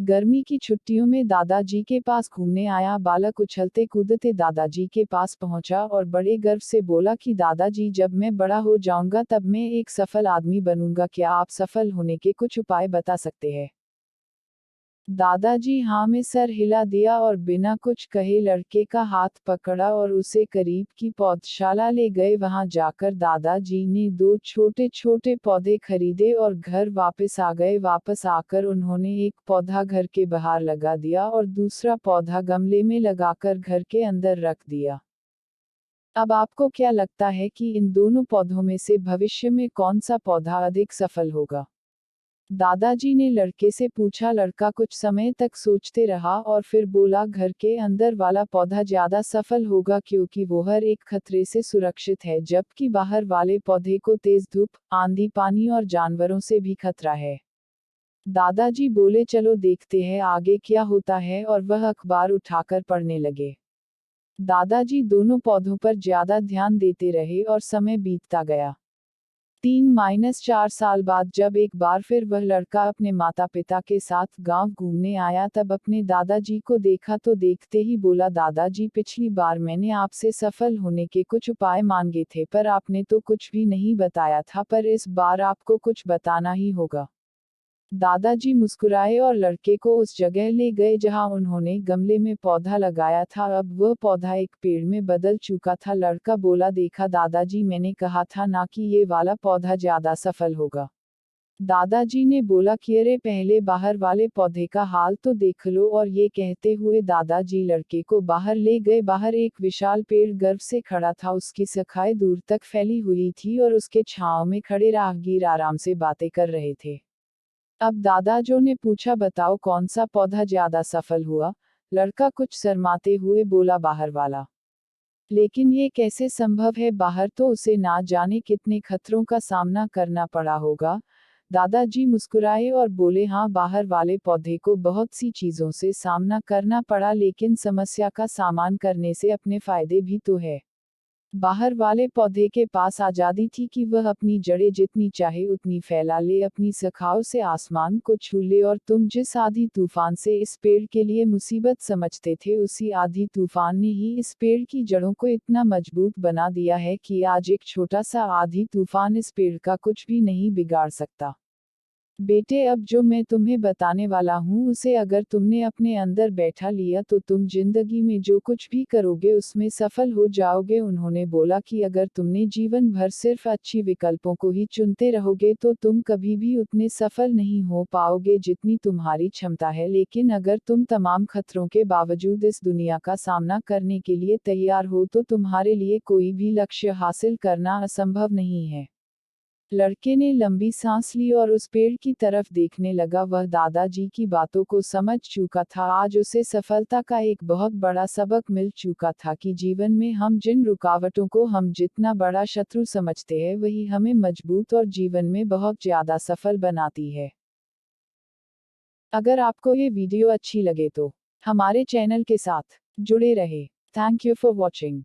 गर्मी की छुट्टियों में दादाजी के पास घूमने आया बालक उछलते कूदते दादाजी के पास पहुंचा और बड़े गर्व से बोला कि दादाजी, जब मैं बड़ा हो जाऊंगा तब मैं एक सफल आदमी बनूंगा। क्या आप सफल होने के कुछ उपाय बता सकते हैं? दादाजी हाँ में सर हिला दिया और बिना कुछ कहे लड़के का हाथ पकड़ा और उसे करीब की पौधशाला ले गए। वहां जाकर दादाजी ने दो छोटे छोटे पौधे खरीदे और घर वापस आ गए। वापस आकर उन्होंने एक पौधा घर के बाहर लगा दिया और दूसरा पौधा गमले में लगाकर घर के अंदर रख दिया। अब आपको क्या लगता है कि इन दोनों पौधों में से भविष्य में कौन सा पौधा अधिक सफल होगा? दादाजी ने लड़के से पूछा। लड़का कुछ समय तक सोचते रहा और फिर बोला, घर के अंदर वाला पौधा ज्यादा सफल होगा क्योंकि वो हर एक खतरे से सुरक्षित है, जबकि बाहर वाले पौधे को तेज धूप, आंधी, पानी और जानवरों से भी खतरा है। दादाजी बोले, चलो देखते हैं आगे क्या होता है, और वह अखबार उठाकर पढ़ने लगे। दादाजी दोनों पौधों पर ज्यादा ध्यान देते रहे और समय बीतता गया। 3-4 साल बाद जब एक बार फिर वह लड़का अपने माता पिता के साथ गांव घूमने आया तब अपने दादाजी को देखा तो देखते ही बोला, दादाजी, पिछली बार मैंने आपसे सफल होने के कुछ उपाय मांगे थे पर आपने तो कुछ भी नहीं बताया था, पर इस बार आपको कुछ बताना ही होगा। दादाजी मुस्कुराए और लड़के को उस जगह ले गए जहां उन्होंने गमले में पौधा लगाया था। अब वह पौधा एक पेड़ में बदल चुका था। लड़का बोला, देखा दादाजी, मैंने कहा था ना कि ये वाला पौधा ज्यादा सफल होगा। दादाजी ने बोला कि अरे पहले बाहर वाले पौधे का हाल तो देख लो, और ये कहते हुए दादाजी लड़के को बाहर ले गए। बाहर एक विशाल पेड़ गर्व से खड़ा था, उसकी शाखाएं दूर तक फैली हुई थी और उसके छांव में खड़े राहगीर आराम से बातें कर रहे थे। अब दादाजो ने पूछा, बताओ कौन सा पौधा ज्यादा सफल हुआ? लड़का कुछ शर्माते हुए बोला, बाहर वाला। लेकिन ये कैसे संभव है? बाहर तो उसे ना जाने कितने खतरों का सामना करना पड़ा होगा। दादाजी मुस्कुराए और बोले, हाँ, बाहर वाले पौधे को बहुत सी चीजों से सामना करना पड़ा, लेकिन समस्या का सामना करने से अपने फायदे भी तो है। बाहर वाले पौधे के पास आजादी थी कि वह अपनी जड़ें जितनी चाहे उतनी फैला ले, अपनी शाखाओं से आसमान को छू ले, और तुम जिस आंधी तूफान से इस पेड़ के लिए मुसीबत समझते थे, उसी आंधी तूफान ने ही इस पेड़ की जड़ों को इतना मजबूत बना दिया है कि आज एक छोटा सा आंधी तूफान इस पेड़ का कुछ भी नहीं बिगाड़ सकता। बेटे, अब जो मैं तुम्हें बताने वाला हूँ उसे अगर तुमने अपने अंदर बैठा लिया तो तुम जिंदगी में जो कुछ भी करोगे उसमें सफल हो जाओगे। उन्होंने बोला कि अगर तुमने जीवन भर सिर्फ अच्छी विकल्पों को ही चुनते रहोगे तो तुम कभी भी उतने सफल नहीं हो पाओगे जितनी तुम्हारी क्षमता है, लेकिन अगर तुम तमाम खतरों के बावजूद इस दुनिया का सामना करने के लिए तैयार हो तो तुम्हारे लिए कोई भी लक्ष्य हासिल करना असंभव नहीं है। लड़के ने लंबी सांस ली और उस पेड़ की तरफ देखने लगा। वह दादाजी की बातों को समझ चुका था। आज उसे सफलता का एक बहुत बड़ा सबक मिल चुका था कि जीवन में हम जिन रुकावटों को हम जितना बड़ा शत्रु समझते हैं वही हमें मजबूत और जीवन में बहुत ज्यादा सफल बनाती है। अगर आपको ये वीडियो अच्छी लगे तो हमारे चैनल के साथ जुड़े रहे। Thank you for watching.